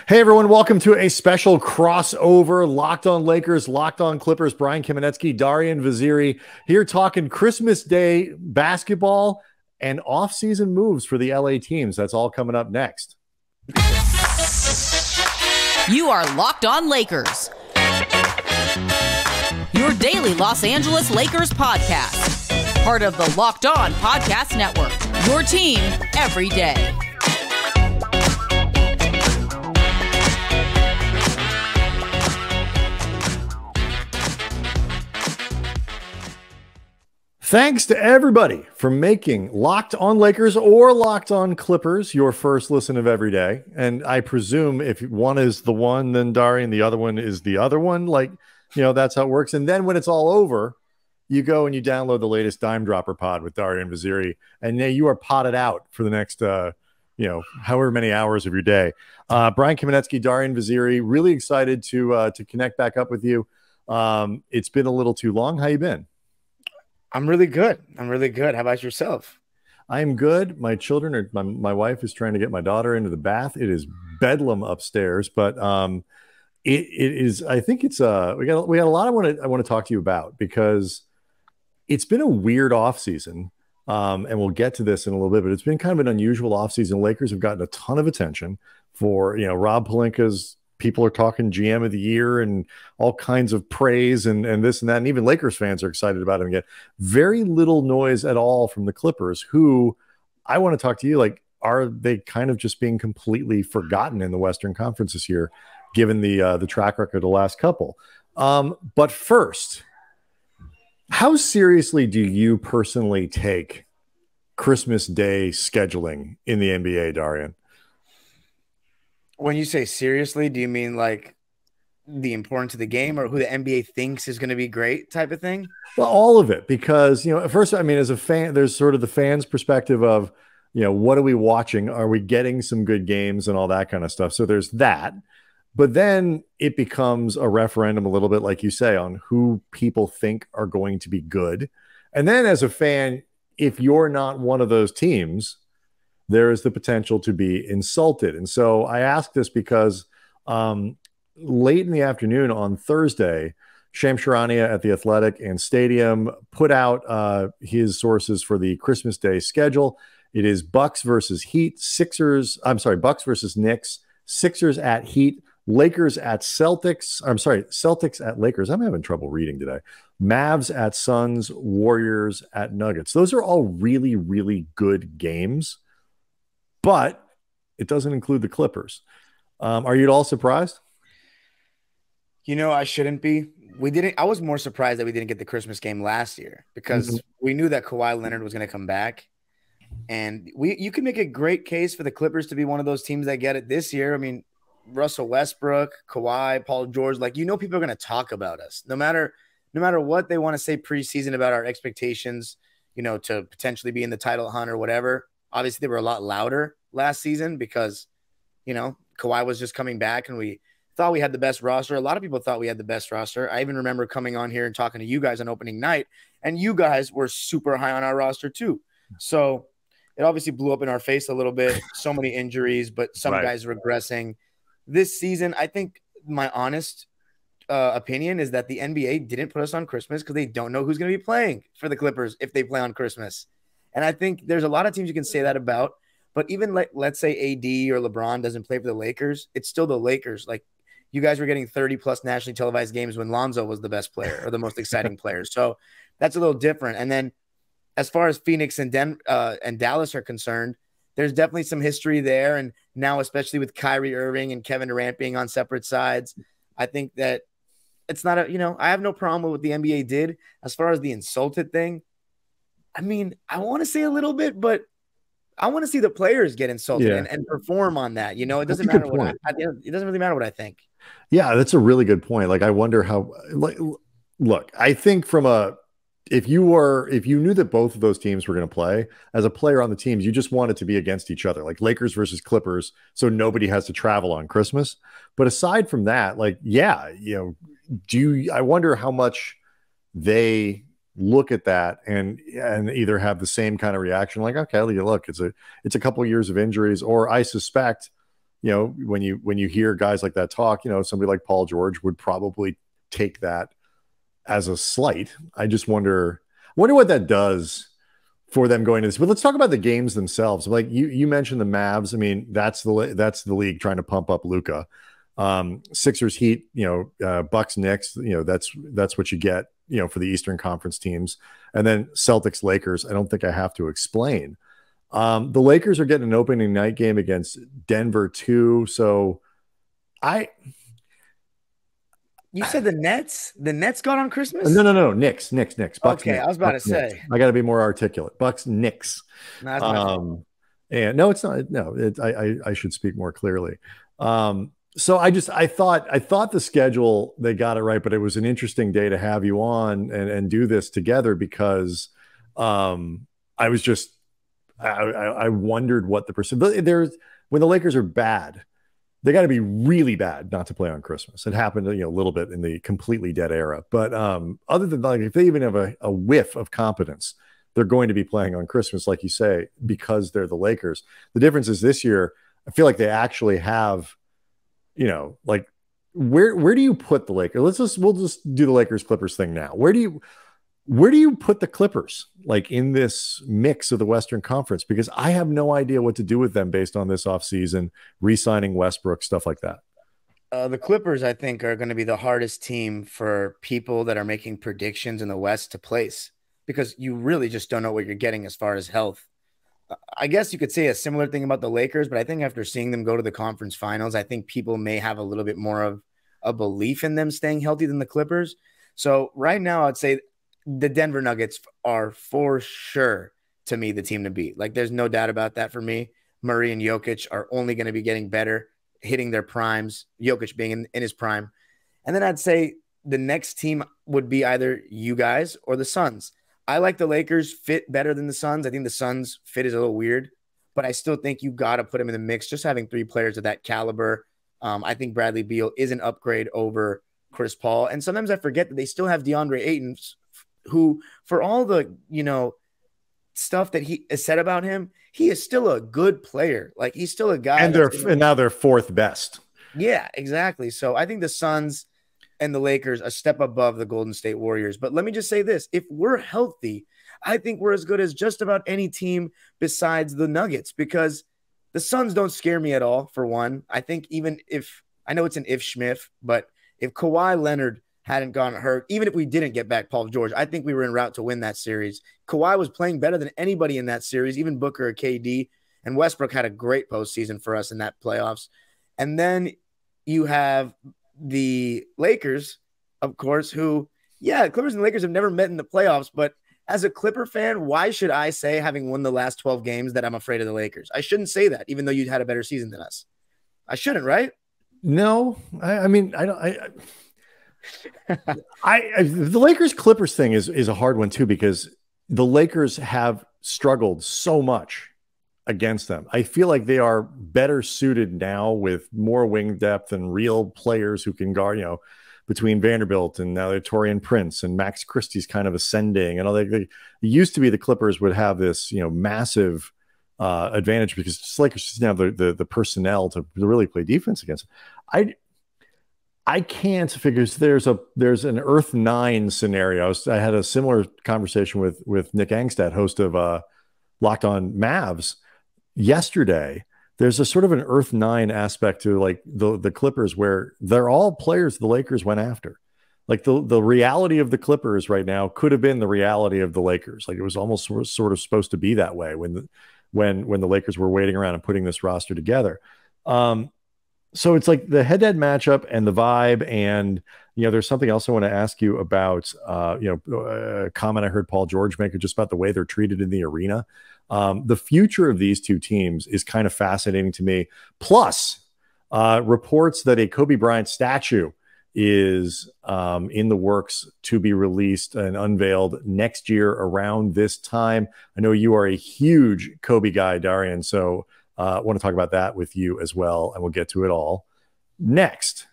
Hey everyone, welcome to a special crossover Locked On Lakers, Locked On Clippers. Brian Kamenetsky, Darian Vaziri here talking Christmas Day basketball and off-season moves for the LA teams. That's all coming up next. You are Locked On Lakers, your daily Los Angeles Lakers podcast. Part of the Locked On Podcast Network, your team every day. Thanks to everybody for making Locked On Lakers or Locked On Clippers your first listen of every day. And I presume if one is the one, then Darian, the other one is the other one. That's how it works. And then when it's all over, you go and you download the latest DimeDropper pod with Darian Vaziri, and now you are potted out for the next, however many hours of your day. Brian Kamenetsky, Darian Vaziri, really excited to connect back up with you. It's been a little too long. How you been? I'm really good. How about yourself? I'm good. My children are, my wife is trying to get my daughter into the bath. It is bedlam upstairs, but it is, I think it's, we got a lot I want to talk to you about because it's been a weird off season. And we'll get to this in a little bit, but it's been kind of an unusual off season. Lakers have gotten a ton of attention for, Rob Pelinka's. People are talking GM of the year and all kinds of praise and this and that. And even Lakers fans are excited about him again. Very little noise at all from the Clippers, who I want to talk to you. Are they kind of just being completely forgotten in the Western Conference this year, given the track record of the last couple? But first, how seriously do you personally take Christmas Day scheduling in the NBA, Darian? When you say seriously, do you mean like the importance of the game or who the NBA thinks is going to be great type of thing? Well, all of it, because, first, I mean, as a fan, there's sort of the fans' perspective of, what are we watching? Are we getting some good games and all that kind of stuff? So there's that. But then it becomes a referendum a little bit, like you say, on who people think are going to be good. And then as a fan, if you're not one of those teams, there is the potential to be insulted. And so I ask this because late in the afternoon on Thursday, Shams Charania at The Athletic and Stadium put out his sources for the Christmas Day schedule. It is Bucks versus Heat, Bucks versus Knicks, Sixers at Heat, Lakers at Celtics. Celtics at Lakers. I'm having trouble reading today. Mavs at Suns, Warriors at Nuggets. Those are all really, really good games. But it doesn't include the Clippers. Are you at all surprised? I shouldn't be. I was more surprised that we didn't get the Christmas game last year because we knew that Kawhi Leonard was going to come back. And you can make a great case for the Clippers to be one of those teams that get it this year. I mean, Russell Westbrook, Kawhi, Paul George, people are going to talk about us. No matter what they want to say preseason about our expectations, to potentially be in the title hunt or whatever. Obviously, they were a lot louder last season because, Kawhi was just coming back and we thought we had the best roster. A lot of people thought we had the best roster. I even remember coming on here and talking to you guys on opening night, and you guys were super high on our roster too. So it obviously blew up in our face a little bit. So many injuries, but some guys regressing. This season, I think my honest opinion is that the NBA didn't put us on Christmas because they don't know who's going to be playing for the Clippers if they play on Christmas. And I think there's a lot of teams you can say that about, but even let's say AD or LeBron doesn't play for the Lakers, it's still the Lakers. You guys were getting 30+ nationally televised games when Lonzo was the best player or the most exciting player. So that's a little different. And then as far as Phoenix and Dallas are concerned, there's definitely some history there. And now, especially with Kyrie Irving and Kevin Durant being on separate sides, I think that it's not I have no problem with what the NBA did. As far as the insulted thing, I mean, I want to say a little bit, but I want to see the players get insulted and perform on that. It doesn't matter it doesn't really matter what I think. Yeah, that's a really good point. I wonder how, look, I think if you knew that both of those teams were going to play, as a player on the teams, you just want it to be against each other, like Lakers versus Clippers. So nobody has to travel on Christmas. But aside from that, I wonder how much they look at that and either have the same kind of reaction, like, okay, look, it's a couple of years of injuries, or I suspect when you hear guys like that talk, somebody like Paul George would probably take that as a slight. I just wonder what that does for them going to this. But let's talk about the games themselves. Like you mentioned the Mavs. I mean, that's the league trying to pump up Luka. Sixers, Heat, Bucks, Knicks, that's what you get, for the Eastern Conference teams. And then Celtics, Lakers, I don't think I have to explain. The Lakers are getting an opening night game against Denver too. So you said the Nets? The Nets got on Christmas? No. Knicks. Bucks, okay, Knicks, I was about Bucks, to say. Knicks. I got to be more articulate. Bucks, Knicks. No, that's my fault. And no, it's not. No, I should speak more clearly. So I thought the schedule, they got it right, but it was an interesting day to have you on and do this together because I wondered what the percent when the Lakers are bad, they got to be really bad not to play on Christmas. It happened, a little bit in the completely dead era, but other than if they even have a whiff of competence, they're going to be playing on Christmas, like you say, because they're the Lakers. The difference is this year, I feel like they actually have, like where do you put the Lakers? We'll just do the Lakers Clippers thing now. Where do you put the Clippers, like in this mix of the Western Conference? Because I have no idea what to do with them based on this offseason, re-signing Westbrook, stuff like that. The Clippers, I think, are going to be the hardest team for people that are making predictions in the West to place because you really just don't know what you're getting as far as health. I guess you could say a similar thing about the Lakers, but I think after seeing them go to the conference finals, I think people may have a little bit more of a belief in them staying healthy than the Clippers. So right now, I'd say the Denver Nuggets are for sure, to me, the team to beat. Like, there's no doubt about that for me. Murray and Jokic are only going to be getting better, hitting their primes, Jokic being in his prime. And then I'd say the next team would be either you guys or the Suns. I like the Lakers fit better than the Suns. I think the Suns fit is a little weird, but I still think you got to put them in the mix. Just having three players of that caliber. I think Bradley Beal is an upgrade over Chris Paul. And sometimes I forget that they still have DeAndre Ayton, who, for all the, stuff that he has said about him, he is still a good player. Like, he's still a guy. And now they're fourth best. Yeah, exactly. So I think the Suns and the Lakers a step above the Golden State Warriors. But let me just say this. If we're healthy, I think we're as good as just about any team besides the Nuggets, because the Suns don't scare me at all, for one. I think even if – I know it's an if Schmiff, but if Kawhi Leonard hadn't gotten hurt, even if we didn't get back Paul George, I think we were en route to win that series. Kawhi was playing better than anybody in that series, even Booker or KD, and Westbrook had a great postseason for us in that playoffs. And then you have the Lakers, of course, who, Clippers and Lakers have never met in the playoffs, but as a Clipper fan, why should I say, having won the last 12 games, that I'm afraid of the Lakers? I shouldn't say that, even though you had a better season than us. I shouldn't, right? No, I mean, the Lakers Clippers thing is a hard one too, because the Lakers have struggled so much against them. I feel like they are better suited now with more wing depth and real players who can guard, between Vanderbilt and now they're Taurean Prince and Max Christie's kind of ascending. And all they used to be the Clippers would have this, massive advantage because the Lakers just have the personnel to really play defense against them. I can't figure. There's an Earth 9 scenario. I had a similar conversation with Nick Angstad, host of Locked On Mavs, yesterday. There's a sort of an Earth 9 aspect to like the Clippers, where they're all players the Lakers went after. Like the reality of the Clippers right now could have been the reality of the Lakers. Like, it was almost sort of supposed to be that way when the Lakers were waiting around and putting this roster together. So it's like the head-to-head matchup and the vibe. And, there's something else I want to ask you about, a comment I heard Paul George make just about the way they're treated in the arena. The future of these two teams is kind of fascinating to me. Plus, reports that a Kobe Bryant statue is in the works to be released and unveiled next year around this time. I know you are a huge Kobe guy, Darian, so I want to talk about that with you as well, and we'll get to it all next.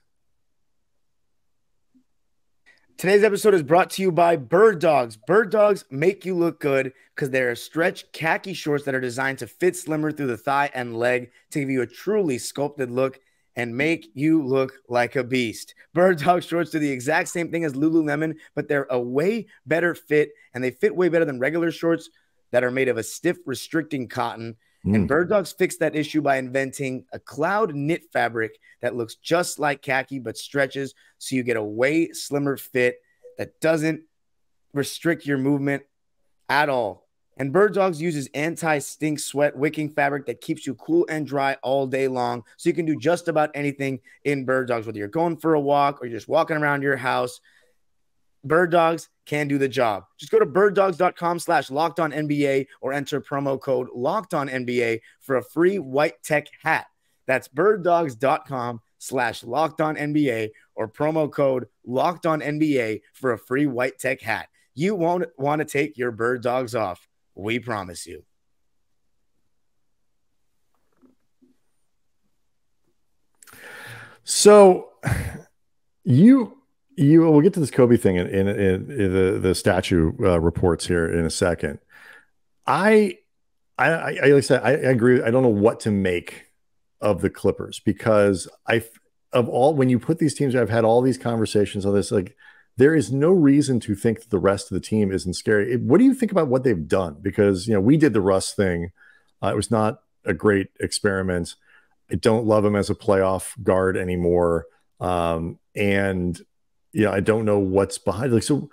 Today's episode is brought to you by Bird Dogs. Bird Dogs make you look good because they're stretch khaki shorts that are designed to fit slimmer through the thigh and leg to give you a truly sculpted look and make you look like a beast. Bird Dog shorts do the exact same thing as Lululemon, but they're a way better fit, and they fit way better than regular shorts that are made of a stiff, restricting cotton. And Bird Dogs fixed that issue by inventing a cloud knit fabric that looks just like khaki but stretches, so you get a way slimmer fit that doesn't restrict your movement at all. And Bird Dogs uses anti-stink sweat wicking fabric that keeps you cool and dry all day long, so you can do just about anything in Bird Dogs, whether you're going for a walk or you're just walking around your house. Bird Dogs can do the job. Just go to birddogs.com/LockedOnNBA or enter promo code LockedOnNBA for a free white tech hat. That's birddogs.com/LockedOnNBA or promo code LockedOnNBA for a free white tech hat. You won't want to take your Bird Dogs off. We promise you. So we'll get to this Kobe thing in the statue reports here in a second. Like I said, I agree. I don't know what to make of the Clippers because when you put these teams, I've had all these conversations on this, like there is no reason to think that the rest of the team isn't scary. What do you think about what they've done? Because, we did the Russ thing. It was not a great experiment. I don't love him as a playoff guard anymore. I don't know what's behind. Like, so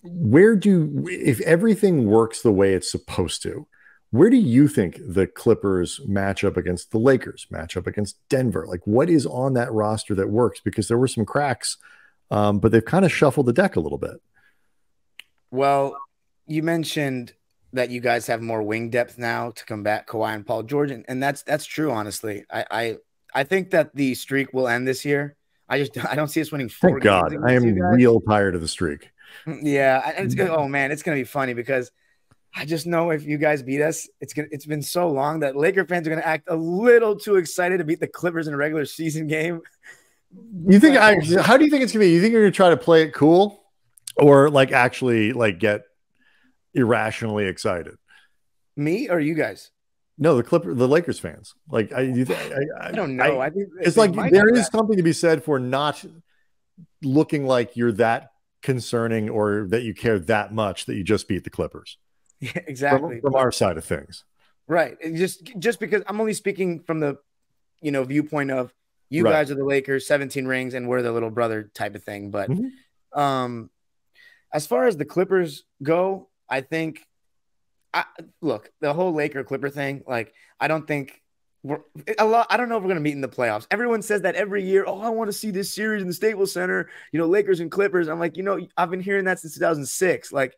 if everything works the way it's supposed to, where do you think the Clippers match up against the Lakers, match up against Denver? Like, what is on that roster that works? Because there were some cracks, but they've kind of shuffled the deck a little bit. Well, you mentioned that you guys have more wing depth now to combat Kawhi and Paul George, and that's true, honestly. I think that the streak will end this year. I don't see us winning 4 Thank God. I am real tired of the streak. Yeah, and it's gonna be funny because I just know if you guys beat us, it's been so long that Laker fans are gonna act a little too excited to beat the Clippers in a regular season game. You think? How do you think it's gonna be? You think you're gonna try to play it cool, or like actually like get irrationally excited? Me or you guys? No, the Lakers fans. Like I don't know. I think it's like there is something to be said for not looking like you're that concerning or that you care that much that you just beat the Clippers. Yeah, exactly. From our side of things, right? And just because I'm only speaking from the viewpoint of you guys are the Lakers, 17 rings, and we're the little brother type of thing. But as far as the Clippers go, I think. Look, the whole Laker Clipper thing, like, I don't think I don't know if we're going to meet in the playoffs. Everyone says that every year. Oh, I want to see this series in the Staples Center, Lakers and Clippers. I'm like, I've been hearing that since 2006. Like,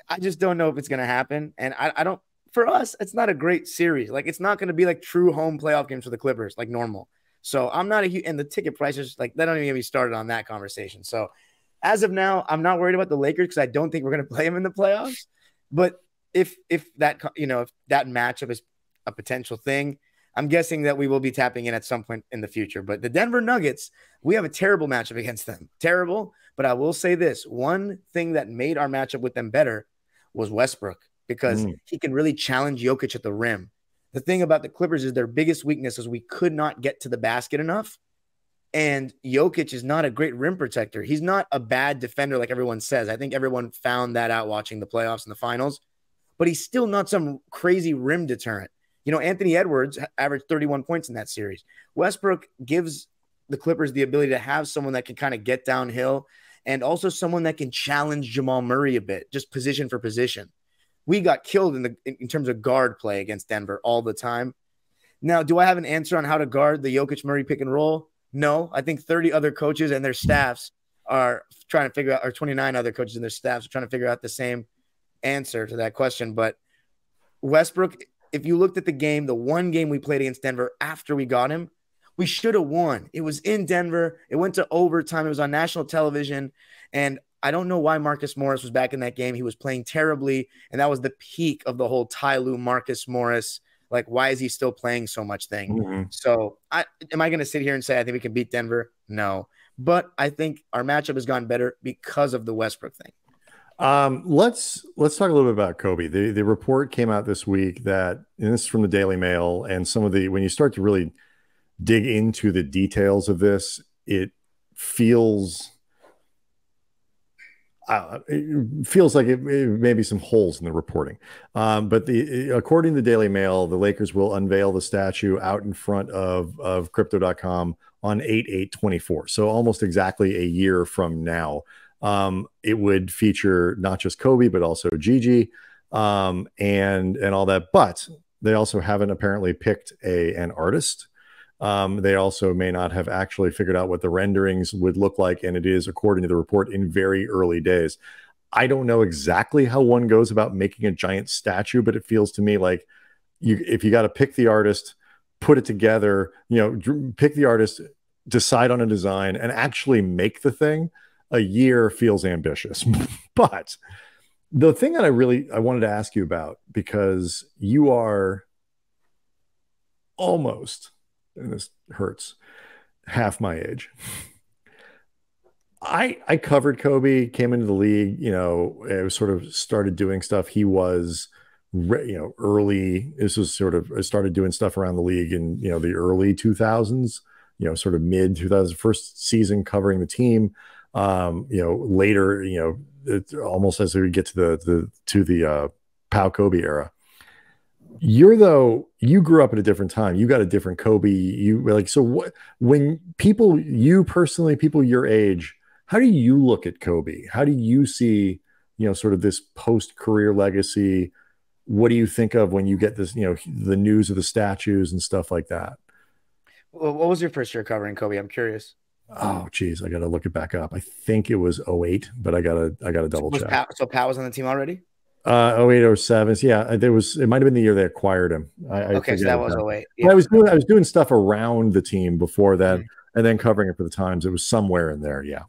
I just don't know if it's going to happen. And I don't, for us, it's not a great series. Like, it's not going to be like true home playoff games for the Clippers, like normal. So I'm not and the ticket prices, like, they don't even get me started on that conversation. So as of now, I'm not worried about the Lakers because I don't think we're going to play them in the playoffs. But if that matchup is a potential thing, I'm guessing that we will be tapping in at some point in the future. But the Denver Nuggets, we have a terrible matchup against them. Terrible. But I will say this. One thing that made our matchup with them better was Westbrook, because he can really challenge Jokic at the rim. The thing about the Clippers is their biggest weakness is we could not get to the basket enough. And Jokic is not a great rim protector. He's not a bad defender like everyone says. I think everyone found that out watching the playoffs and the finals. But he's still not some crazy rim deterrent. Anthony Edwards averaged 31 points in that series. Westbrook gives the Clippers the ability to have someone that can kind of get downhill and also someone that can challenge Jamal Murray a bit, just position for position. We got killed in terms of guard play against Denver all the time. Now, do I have an answer on how to guard the Jokic Murray pick and roll? No. I think 30 other coaches and their staffs are trying to figure out, or 29 other coaches and their staffs are trying to figure out the same answer to that question. But Westbrook, if you looked at the game, the one game we played against Denver after we got him, we should have won. It was in Denver. It went to overtime. It was on national television. And I don't know why Marcus Morris was back in that game. He was playing terribly. And that was the peak of the whole Ty Lue, Marcus Morris like, why is he still playing so much thing? Mm-hmm. So am I going to sit here and say I think we can beat Denver? No. But I think our matchup has gone better because of the Westbrook thing. Let's talk a little bit about Kobe. The report came out this week that, and this is from the Daily Mail, and when you start to really dig into the details of this, it feels like it may be some holes in the reporting. But according to the Daily Mail, the Lakers will unveil the statue out in front of crypto.com on 8/8/24. So almost exactly a year from now. It would feature not just Kobe, but also Gigi, and all that. But they also haven't apparently picked an artist. They also may not have actually figured out what the renderings would look like. And it is, according to the report, in very early days. I don't know exactly how one goes about making a giant statue, but it feels to me like if you got to pick the artist, put it together, pick the artist, decide on a design, and actually make the thing, a year feels ambitious. But the thing that I wanted to ask you about, because you are almost, and this hurts, half my age. I covered Kobe, came into the league, it was sort of started doing stuff. He was, early. This was sort of, I started doing stuff around the league in, the early 2000s, sort of mid 2000s, first season covering the team. Later, it's almost as we get to the Pau Kobe era. You grew up at a different time. You got a different Kobe. So when people your age, how do you look at Kobe? How do you see, sort of this post-career legacy? What do you think of when you get this, the news of the statues and stuff like that? Well, what was your first year covering Kobe? I'm curious. Oh, geez, I got to look it back up. I think it was 08, but I gotta double check. So Pat was on the team already? 08, 07. Yeah, it might've been the year they acquired him. Okay, so that was 08. Yeah. I was doing stuff around the team before that, and then covering it for the Times. It was somewhere in there. Yeah.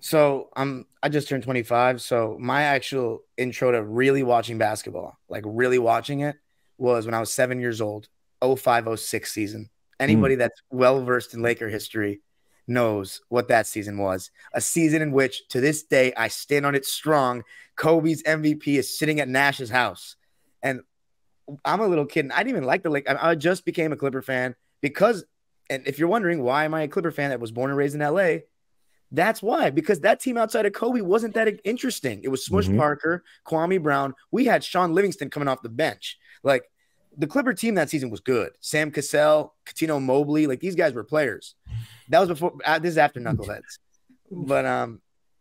So I just turned 25. So my actual intro to really watching basketball, like really watching it, was when I was 7 years old, 05-06 season. Anybody that's well-versed in Laker history knows what that season was. A season in which, to this day, I stand on it strong. Kobe's MVP is sitting at Nash's house. And I'm a little kid, and I didn't even like the Lakers. I just became a Clipper fan because, and if you're wondering why am I a Clipper fan that was born and raised in LA, that's why. Because that team outside of Kobe wasn't that interesting. It was Smush Parker, Kwame Brown. We had Sean Livingston coming off the bench. Like, the Clipper team that season was good. Sam Cassell, Cuttino Mobley, like these guys were players. That was before. This is after Knuckleheads, but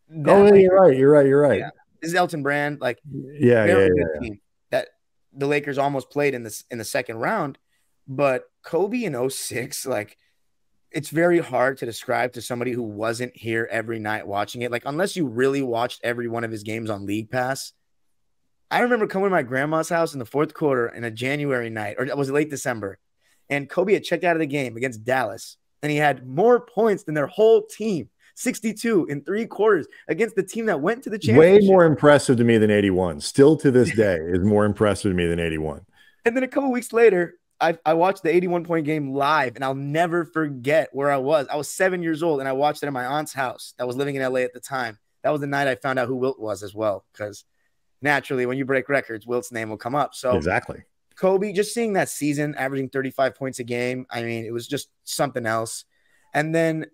you're right. Yeah. This is Elton Brand. Like, team that the Lakers almost played in the second round, but Kobe in 06, like, it's very hard to describe to somebody who wasn't here every night watching it. Like, unless you really watched every one of his games on League Pass. I remember coming to my grandma's house in the fourth quarter in a January night, or it was late December, and Kobe had checked out of the game against Dallas, and he had more points than their whole team, 62 in 3 quarters against the team that went to the championship. Way more impressive to me than 81. Still to this day is more impressive to me than 81. And then a couple weeks later, I watched the 81-point game live, and I'll never forget where I was. I was 7 years old, and I watched it at my aunt's house that was living in LA at the time. That was the night I found out who Wilt was as well, because naturally, when you break records, Wilt's name will come up. So exactly. Kobe, just seeing that season, averaging 35 points a game, I mean, it was just something else. And then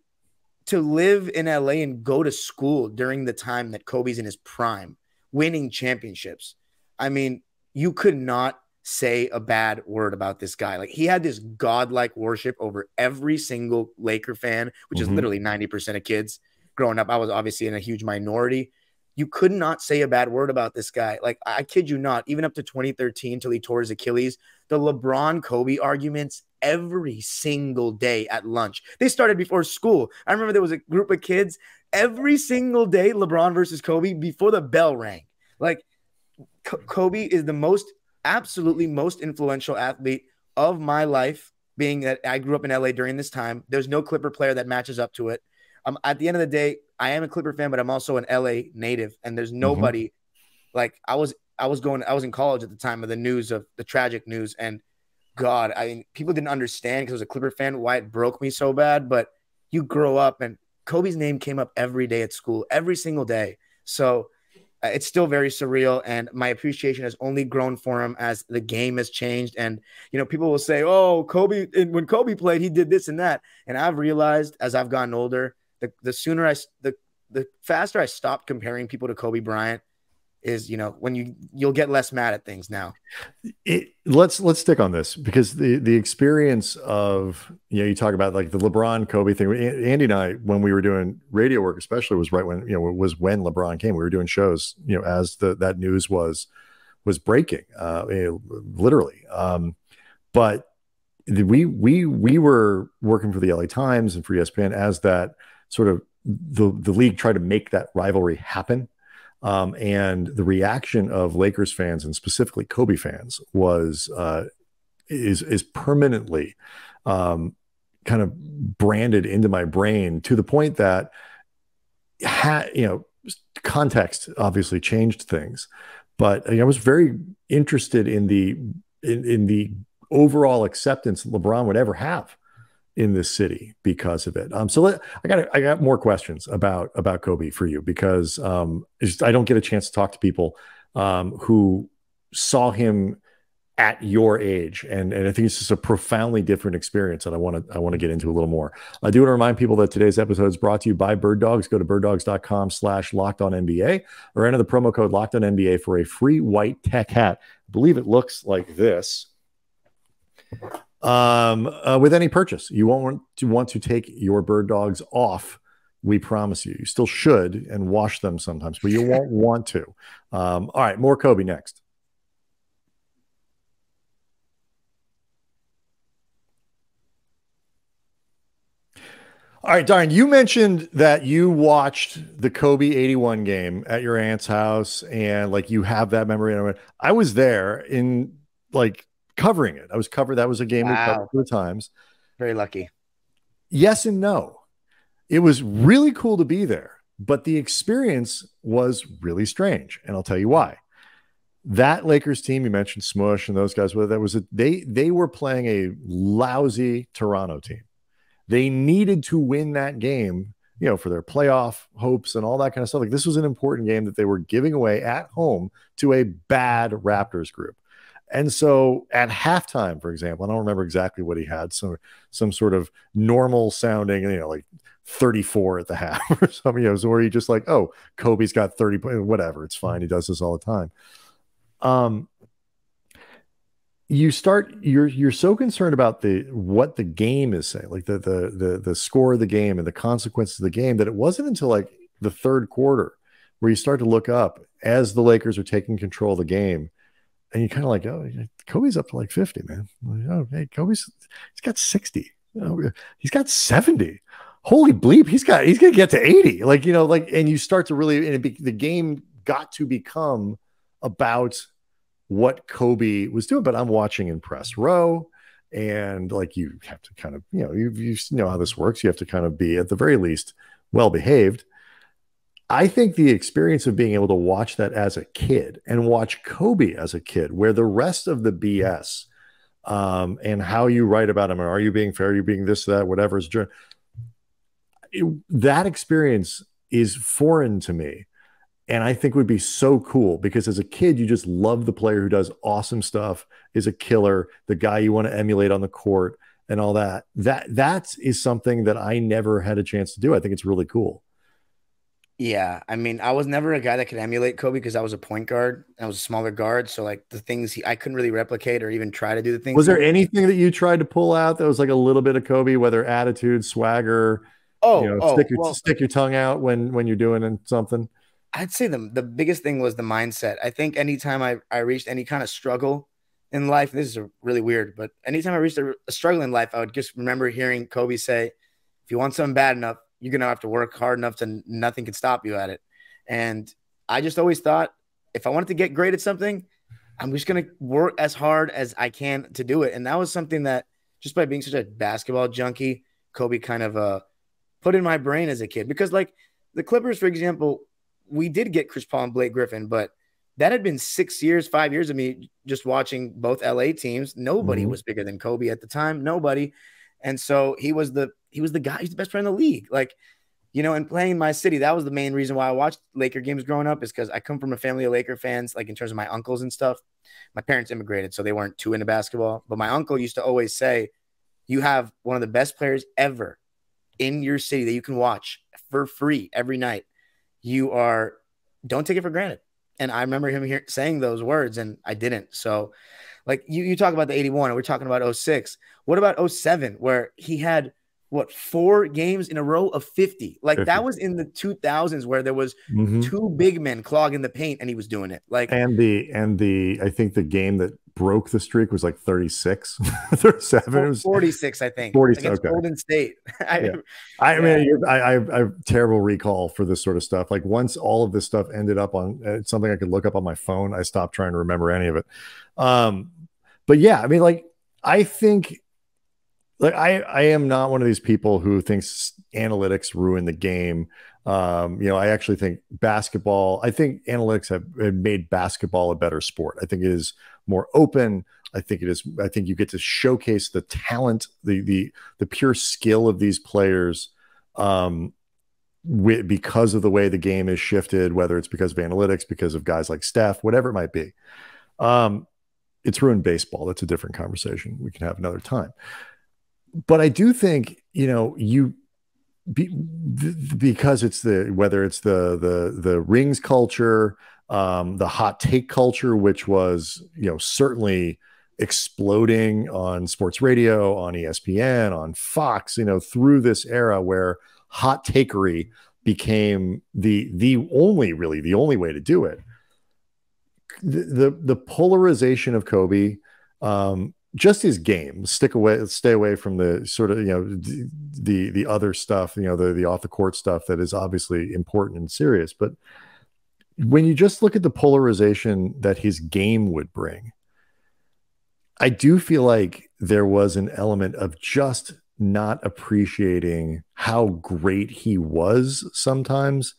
to live in LA and go to school during the time that Kobe's in his prime, winning championships. I mean, you could not say a bad word about this guy. Like, he had this godlike worship over every single Laker fan, which is literally 90% of kids. Growing up, I was obviously in a huge minority. You could not say a bad word about this guy. Like, I kid you not, even up to 2013 till he tore his Achilles, the LeBron Kobe arguments every single day at lunch. They started before school. I remember there was a group of kids every single day, LeBron versus Kobe, before the bell rang. Like, Kobe is the absolutely most influential athlete of my life, being that I grew up in LA during this time. There's no Clipper player that matches up to it. At the end of the day, I am a Clipper fan, but I'm also an LA native, and there's nobody like I was in college at the time of the tragic news, and God, I mean, people didn't understand because I was a Clipper fan why it broke me so bad. But you grow up and Kobe's name came up every day at school, every single day. So it's still very surreal. And my appreciation has only grown for him as the game has changed. And, people will say, oh, Kobe, when Kobe played, he did this and that. And I've realized as I've gotten older, the faster I stop comparing people to Kobe Bryant is, when you'll get less mad at things now. Let's stick on this because the experience of, you talk about like the LeBron Kobe thing. Andy and I, when we were doing radio work, especially was right when, was when LeBron came, we were doing shows, as that news was breaking, literally. But we were working for the LA Times and for ESPN as that sort of the league tried to make that rivalry happen. And the reaction of Lakers fans and specifically Kobe fans is permanently kind of branded into my brain to the point that context obviously changed things, but I was very interested in the overall acceptance LeBron would ever have in this city because of it. So I got more questions about Kobe for you because I don't get a chance to talk to people who saw him at your age, and I think it's just a profoundly different experience that I want to get into a little more. I do want to remind people that today's episode is brought to you by Bird Dogs. Go to birddogs.com/LockedOnNBA or enter the promo code LockedOnNBA for a free white tech hat. I believe it looks like this. With any purchase, you won't want to take your bird dogs off. We promise you. You still should and wash them sometimes, but you won't want to. All right, more Kobe next. All right, Darian, you mentioned that you watched the Kobe 81 game at your aunt's house and like you have that memory. I was there in like covering it. That was a game we covered 4 times. Very lucky. Yes and no. It was really cool to be there, but the experience was really strange. And I'll tell you why. That Lakers team, you mentioned Smush and those guys, they were playing a lousy Toronto team. They needed to win that game, for their playoff hopes and all that kind of stuff. Like this was an important game that they were giving away at home to a bad Raptors group. And so at halftime, for example, I don't remember exactly what he had, some sort of normal sounding, like 34 at the half or something, so where you just like, oh, Kobe's got 30 points, whatever, it's fine. He does this all the time. You're so concerned about what the game is saying, like the score of the game and the consequences of the game, that it wasn't until like the third quarter where you start to look up as the Lakers are taking control of the game. And you kind of like, oh, Kobe's up to like 50, man. Like, oh, hey, he's got 60. Oh, he's got 70. Holy bleep, he's gonna get to 80. And you start to really, and the game got to become about what Kobe was doing. But I'm watching in press row, and like you have to kind of, you know how this works. You have to kind of be at the very least well behaved. I think the experience of being able to watch that as a kid and watch Kobe as a kid, where the rest of the BS and how you write about him, or are you being fair, are you being this, that, whatever, that experience is foreign to me. And I think would be so cool because as a kid, you just love the player who does awesome stuff, is a killer, the guy you want to emulate on the court and all that. That is something that I never had a chance to do. I think it's really cool. Yeah, I mean, I was never a guy that could emulate Kobe because I was a point guard. I was a smaller guard, so like the things I couldn't really replicate or even try to do the things. Was there anything that you tried to pull out that was like a little bit of Kobe, whether attitude, swagger? Stick your tongue out when you're doing something. I'd say the biggest thing was the mindset. I think anytime I reached any kind of struggle in life, this is really weird, but anytime I reached a struggle in life, I would just remember hearing Kobe say, "If you want something bad enough, you're going to have to work hard enough to nothing can stop you at it." And I just always thought if I wanted to get great at something, I'm just going to work as hard as I can to do it. And that was something that just by being such a basketball junkie, Kobe kind of put in my brain as a kid. Because like the Clippers, for example, we did get Chris Paul and Blake Griffin, but that had been 6 years, 5 years of me just watching both LA teams. Nobody was bigger than Kobe at the time. Nobody. And so he was the guy, he's the best player in the league. Like, you know, and playing in my city, that was the main reason why I watched Laker games growing up, is because I come from a family of Laker fans, like in terms of my uncles and stuff. My parents immigrated, so they weren't too into basketball. But my uncle used to always say, you have one of the best players ever in your city that you can watch for free every night. Don't take it for granted. And I remember him saying those words, and I didn't. So, like, you talk about the 81, and we're talking about 06. What about 07, where he had, 4 games in a row of 50? Like, 50. That was in the 2000s, where there was 2 big men clogging the paint, and he was doing it. Like, and I think the game that broke the streak was like 36, 37. It was 46, I think, 46, against okay. Golden State. I mean, I have terrible recall for this sort of stuff. Like, once all of this stuff ended up on something I could look up on my phone, I stopped trying to remember any of it. But yeah, I mean, like, I think, like, I am not one of these people who thinks analytics ruin the game. I actually think analytics have made basketball a better sport. I think it is more open. I think you get to showcase the talent, the pure skill of these players, because of the way the game is shifted, whether it's because of analytics, because of guys like Steph, whatever it might be. It's ruined baseball. That's a different conversation we can have another time. But I do think, because it's whether it's the rings culture, the hot take culture, which was, certainly exploding on sports radio, on ESPN, on Fox, through this era where hot takery became the only way to do it. The polarization of Kobe, just his game, stay away from the sort of, the other stuff, the off the court stuff that is obviously important and serious. But when you just look at the polarization that his game would bring, I do feel like there was an element of just not appreciating how great he was sometimes,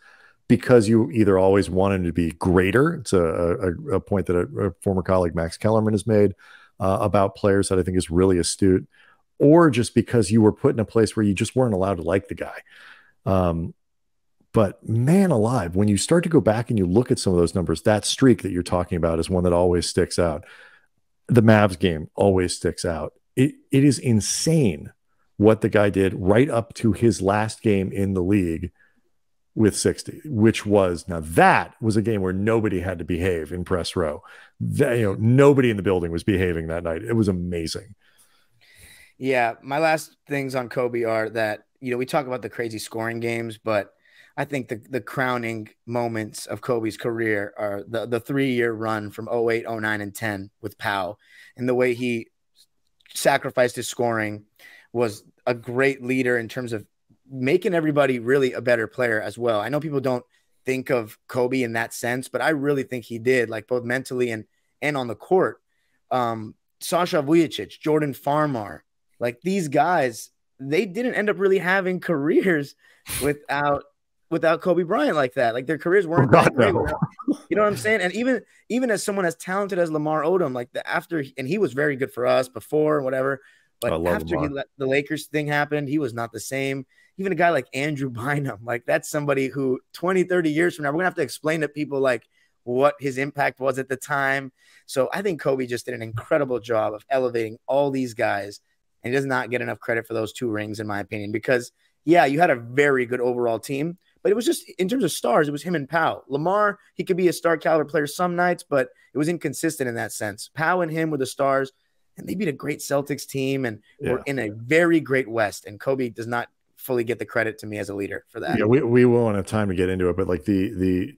because you either always wanted to be greater. It's a point that a former colleague, Max Kellerman, has made about players that I think is really astute, or just because you were put in a place where you just weren't allowed to like the guy. But man alive, when you start to go back and you look at some of those numbers, that streak that you're talking about is one that always sticks out. The Mavs game always sticks out. It is insane what the guy did right up to his last game in the league with 60, that was a game where nobody had to behave in press row. Nobody in the building was behaving that night. It was amazing. Yeah. My last things on Kobe are that, we talk about the crazy scoring games, but I think the crowning moments of Kobe's career are the 3-year run from 08, 09, and 10 with Powell, and the way he sacrificed his scoring was a great leader in terms of making everybody really a better player as well. I know people don't think of Kobe in that sense, but I really think he did, like, both mentally and on the court. Sasha Vujacic, Jordan Farmar, like, these guys, they didn't end up really having careers without Kobe Bryant like that. Like, their careers weren't that great. You know what I'm saying? And even as someone as talented as Lamar Odom, like, and he was very good for us before and whatever, but after the Lakers thing happened, he was not the same. Even a guy like Andrew Bynum, like, that's somebody who 20, 30 years from now, we're gonna have to explain to people, like, what his impact was at the time. So I think Kobe just did an incredible job of elevating all these guys, and he does not get enough credit for those 2 rings, in my opinion, because, yeah, you had a very good overall team, but it was just, in terms of stars, it was him and Powell. Lamar, he could be a star caliber player some nights, but it was inconsistent in that sense. Powell and him were the stars, and they beat a great Celtics team, and were in a very great West, and Kobe does not fully get the credit to me as a leader for that. Yeah, we won't have time to get into it, but like the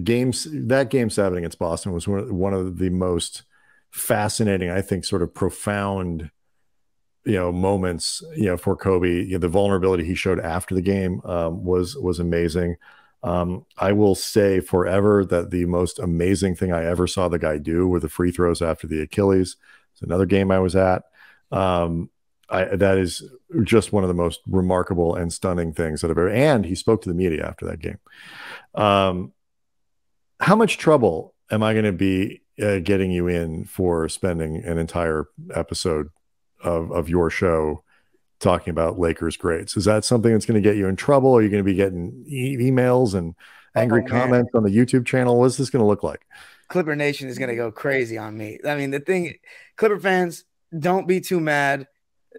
games, that Game 7 against Boston was one of the most fascinating, I think, sort of profound, moments, for Kobe. The vulnerability he showed after the game was amazing. I will say forever that the most amazing thing I ever saw the guy do were the free throws after the Achilles. It's another game I was at. That is just one of the most remarkable and stunning things that I've ever. And he spoke to the media after that game. How much trouble am I going to be getting you in for spending an entire episode of your show talking about Lakers greats? Is that something that's going to get you in trouble? Are you going to be getting emails and angry comments on the YouTube channel? What's this going to look like? Clipper Nation is going to go crazy on me. I mean, Clipper fans, don't be too mad.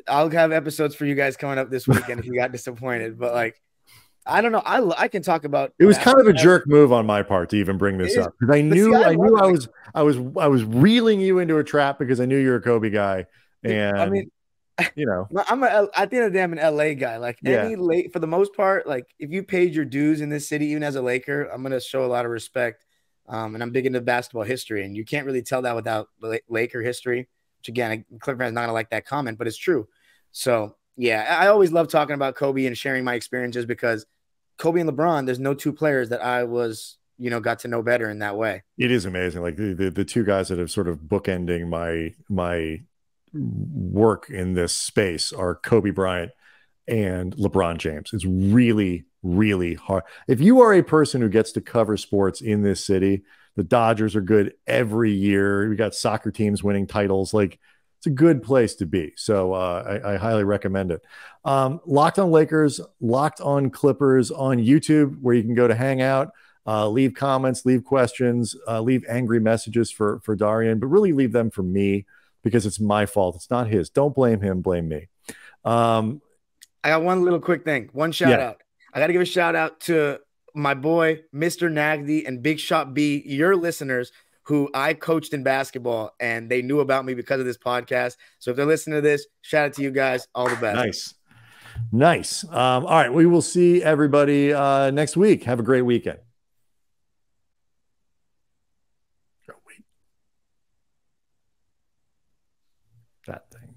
I'll have episodes for you guys coming up this weekend if you got disappointed. But like, I don't know. I can talk about. It was kind of a jerk move on my part to even bring this up, because I knew I was reeling you into a trap because I knew you're a Kobe guy, and I mean, at the end of the day, I'm an LA guy. Like for the most part, like if you paid your dues in this city, even as a Laker, I'm gonna show a lot of respect. And I'm big into basketball history, and you can't really tell that without Laker history. Which again, Clipper fans not gonna like that comment, but it's true. So yeah, I always love talking about Kobe and sharing my experiences, because Kobe and LeBron, there's no two players that I was, got to know better in that way. It is amazing. Like the two guys that have sort of bookending my work in this space are Kobe Bryant and LeBron James. It's really, really hard. If you are a person who gets to cover sports in this city, the Dodgers are good every year. We got soccer teams winning titles. Like, it's a good place to be. So I highly recommend it. Locked on Lakers, Locked on Clippers on YouTube, where you can go to hang out, leave comments, leave questions, leave angry messages for Darian, but really leave them for me, because it's my fault. It's not his. Don't blame him. Blame me. I got one little quick thing. One shout out. I got to give a shout out to my boy, Mr. Nagdy and Big Shot B, your listeners, who I coached in basketball, and they knew about me because of this podcast. So if they're listening to this, shout out to you guys. All the best. Nice. All right. We will see everybody next week. Have a great weekend. That thing.